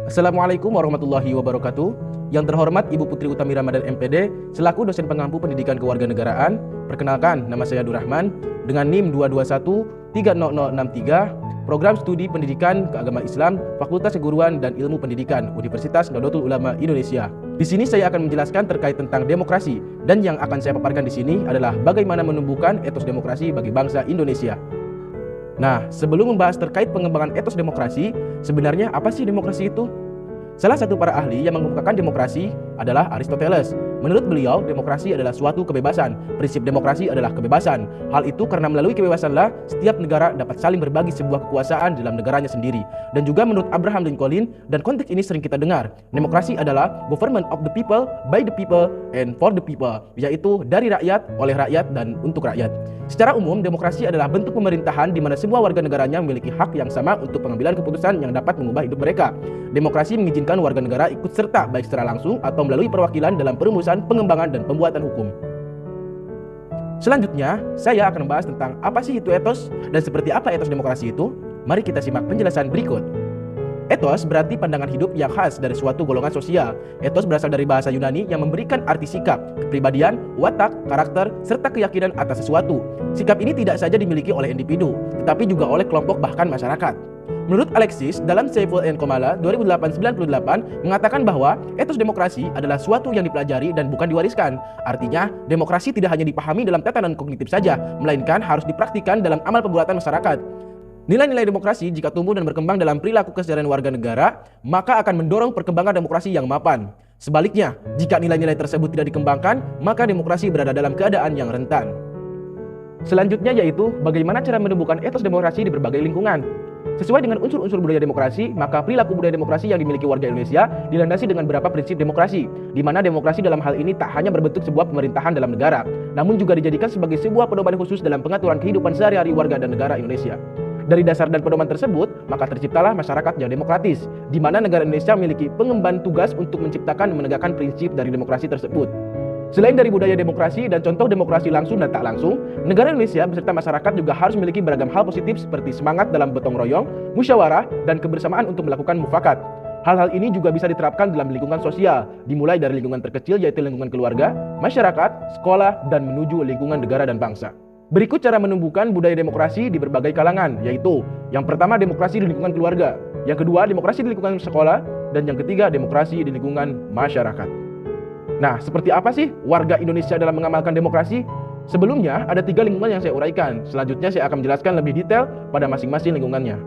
Assalamualaikum warahmatullahi wabarakatuh. Yang terhormat Ibu Putri Utami Ramadan MPD selaku dosen pengampu pendidikan kewarganegaraan. Perkenalkan, nama saya Abdurrahman dengan NIM 221-30063, Program Studi Pendidikan Keagamaan Islam, Fakultas Keguruan dan Ilmu Pendidikan, Universitas Nahdlatul Ulama Indonesia. Di sini saya akan menjelaskan terkait tentang demokrasi, dan yang akan saya paparkan di sini adalah bagaimana menumbuhkan etos demokrasi bagi bangsa Indonesia. Nah, sebelum membahas terkait pengembangan etos demokrasi, sebenarnya apa sih demokrasi itu? Salah satu para ahli yang mengemukakan demokrasi adalah Aristoteles. Menurut beliau, demokrasi adalah suatu kebebasan. Prinsip demokrasi adalah kebebasan. Hal itu karena melalui kebebasanlah setiap negara dapat saling berbagi sebuah kekuasaan dalam negaranya sendiri. Dan juga menurut Abraham Lincoln, dan konteks ini sering kita dengar, demokrasi adalah government of the people, by the people, and for the people, yaitu dari rakyat, oleh rakyat, dan untuk rakyat. Secara umum, demokrasi adalah bentuk pemerintahan di mana semua warga negaranya memiliki hak yang sama untuk pengambilan keputusan yang dapat mengubah hidup mereka. Demokrasi mengizinkan warga negara ikut serta baik secara langsung atau melalui perwakilan dalam perumusan, pengembangan, dan pembuatan hukum. Selanjutnya, saya akan membahas tentang apa sih itu etos dan seperti apa etos demokrasi itu. Mari kita simak penjelasan berikut. Etos berarti pandangan hidup yang khas dari suatu golongan sosial. Etos berasal dari bahasa Yunani yang memberikan arti sikap, kepribadian, watak, karakter, serta keyakinan atas sesuatu. Sikap ini tidak saja dimiliki oleh individu, tetapi juga oleh kelompok bahkan masyarakat. Menurut Alexis, dalam Seiful and Komala 2008-98 mengatakan bahwa etos demokrasi adalah suatu yang dipelajari dan bukan diwariskan. Artinya, demokrasi tidak hanya dipahami dalam tatanan kognitif saja, melainkan harus dipraktikkan dalam amal perbuatan masyarakat. Nilai-nilai demokrasi jika tumbuh dan berkembang dalam perilaku keseharian warga negara, maka akan mendorong perkembangan demokrasi yang mapan. Sebaliknya, jika nilai-nilai tersebut tidak dikembangkan, maka demokrasi berada dalam keadaan yang rentan. Selanjutnya yaitu bagaimana cara menumbuhkan etos demokrasi di berbagai lingkungan. Sesuai dengan unsur-unsur budaya demokrasi, maka perilaku budaya demokrasi yang dimiliki warga Indonesia dilandasi dengan beberapa prinsip demokrasi, di mana demokrasi dalam hal ini tak hanya berbentuk sebuah pemerintahan dalam negara, namun juga dijadikan sebagai sebuah pedoman khusus dalam pengaturan kehidupan sehari-hari warga dan negara Indonesia. Dari dasar dan pedoman tersebut, maka terciptalah masyarakat yang demokratis, di mana negara Indonesia memiliki pengemban tugas untuk menciptakan dan menegakkan prinsip dari demokrasi tersebut. Selain dari budaya demokrasi dan contoh demokrasi langsung dan tak langsung, negara Indonesia beserta masyarakat juga harus memiliki beragam hal positif seperti semangat dalam gotong royong, musyawarah, dan kebersamaan untuk melakukan mufakat. Hal-hal ini juga bisa diterapkan dalam lingkungan sosial, dimulai dari lingkungan terkecil yaitu lingkungan keluarga, masyarakat, sekolah, dan menuju lingkungan negara dan bangsa. Berikut cara menumbuhkan budaya demokrasi di berbagai kalangan, yaitu yang pertama demokrasi di lingkungan keluarga, yang kedua demokrasi di lingkungan sekolah, dan yang ketiga demokrasi di lingkungan masyarakat. Nah, seperti apa sih warga Indonesia dalam mengamalkan demokrasi? Sebelumnya ada 3 lingkungan yang saya uraikan. Selanjutnya saya akan menjelaskan lebih detail pada masing-masing lingkungannya.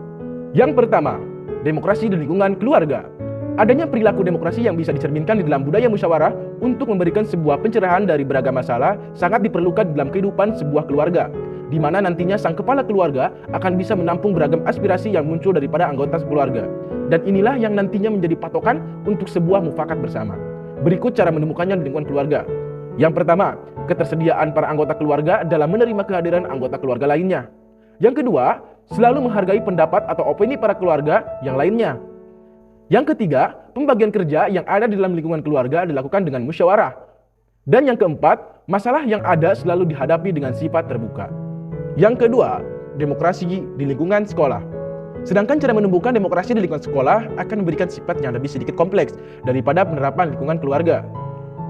Yang pertama, demokrasi di lingkungan keluarga. Adanya perilaku demokrasi yang bisa dicerminkan di dalam budaya musyawarah untuk memberikan sebuah pencerahan dari beragam masalah sangat diperlukan dalam kehidupan sebuah keluarga, di mana nantinya sang kepala keluarga akan bisa menampung beragam aspirasi yang muncul daripada anggota keluarga. Dan inilah yang nantinya menjadi patokan untuk sebuah mufakat bersama. Berikut cara menemukannya di lingkungan keluarga. Yang pertama, ketersediaan para anggota keluarga dalam menerima kehadiran anggota keluarga lainnya. Yang kedua, selalu menghargai pendapat atau opini para keluarga yang lainnya. Yang ketiga, pembagian kerja yang ada di dalam lingkungan keluarga dilakukan dengan musyawarah. Dan yang keempat, masalah yang ada selalu dihadapi dengan sifat terbuka. Yang kedua, demokrasi di lingkungan sekolah. Sedangkan cara menumbuhkan demokrasi di lingkungan sekolah akan memberikan sifat yang lebih sedikit kompleks daripada penerapan lingkungan keluarga.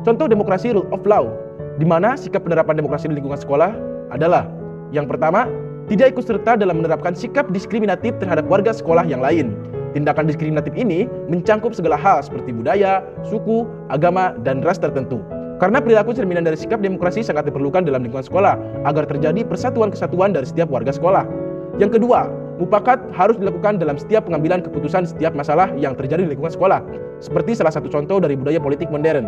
Contoh demokrasi rule of law, di mana sikap penerapan demokrasi di lingkungan sekolah adalah yang pertama, tidak ikut serta dalam menerapkan sikap diskriminatif terhadap warga sekolah yang lain. Tindakan diskriminatif ini mencangkup segala hal seperti budaya, suku, agama, dan ras tertentu. Karena perilaku cerminan dari sikap demokrasi sangat diperlukan dalam lingkungan sekolah agar terjadi persatuan-kesatuan dari setiap warga sekolah. Yang kedua, mufakat harus dilakukan dalam setiap pengambilan keputusan setiap masalah yang terjadi di lingkungan sekolah, seperti salah satu contoh dari budaya politik modern.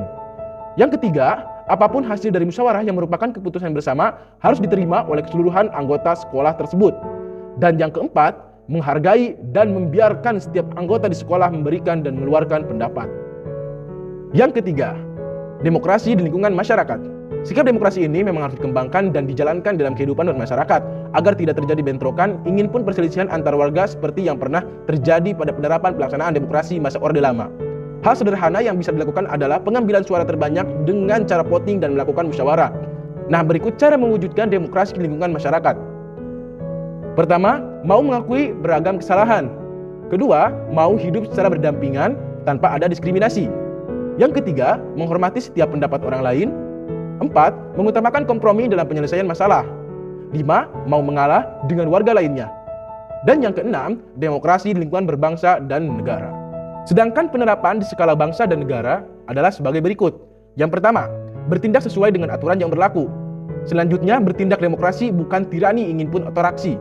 Yang ketiga, apapun hasil dari musyawarah yang merupakan keputusan bersama harus diterima oleh keseluruhan anggota sekolah tersebut. Dan yang keempat, menghargai dan membiarkan setiap anggota di sekolah memberikan dan mengeluarkan pendapat. Yang ketiga, demokrasi di lingkungan masyarakat. Sikap demokrasi ini memang harus dikembangkan dan dijalankan dalam kehidupan bermasyarakat agar tidak terjadi bentrokan, ingin pun perselisihan antar warga seperti yang pernah terjadi pada penerapan pelaksanaan demokrasi masa Orde Lama. Hal sederhana yang bisa dilakukan adalah pengambilan suara terbanyak dengan cara voting dan melakukan musyawarah. Nah, berikut cara mewujudkan demokrasi di lingkungan masyarakat. Pertama, mau mengakui beragam kesalahan. Kedua, mau hidup secara berdampingan. tanpa ada diskriminasi. Yang ketiga, menghormati setiap pendapat orang lain. 4. Mengutamakan kompromi dalam penyelesaian masalah. 5. Mau mengalah dengan warga lainnya. Dan yang keenam, demokrasi di lingkungan berbangsa dan negara. Sedangkan penerapan di skala bangsa dan negara adalah sebagai berikut. Yang pertama, bertindak sesuai dengan aturan yang berlaku. Selanjutnya, bertindak demokrasi bukan tirani ingin pun otokraksi.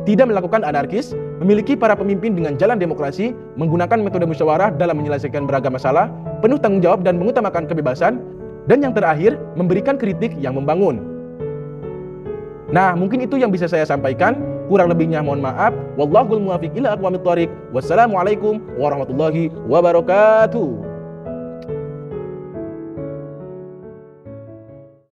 Tidak melakukan anarkis, memiliki para pemimpin dengan jalan demokrasi, menggunakan metode musyawarah dalam menyelesaikan beragam masalah, penuh tanggung jawab dan mengutamakan kebebasan, dan yang terakhir, memberikan kritik yang membangun. Nah, mungkin itu yang bisa saya sampaikan. Kurang lebihnya mohon maaf. Wallahul muwaffiq ila aqwamit thoriq. Wassalamualaikum warahmatullahi wabarakatuh.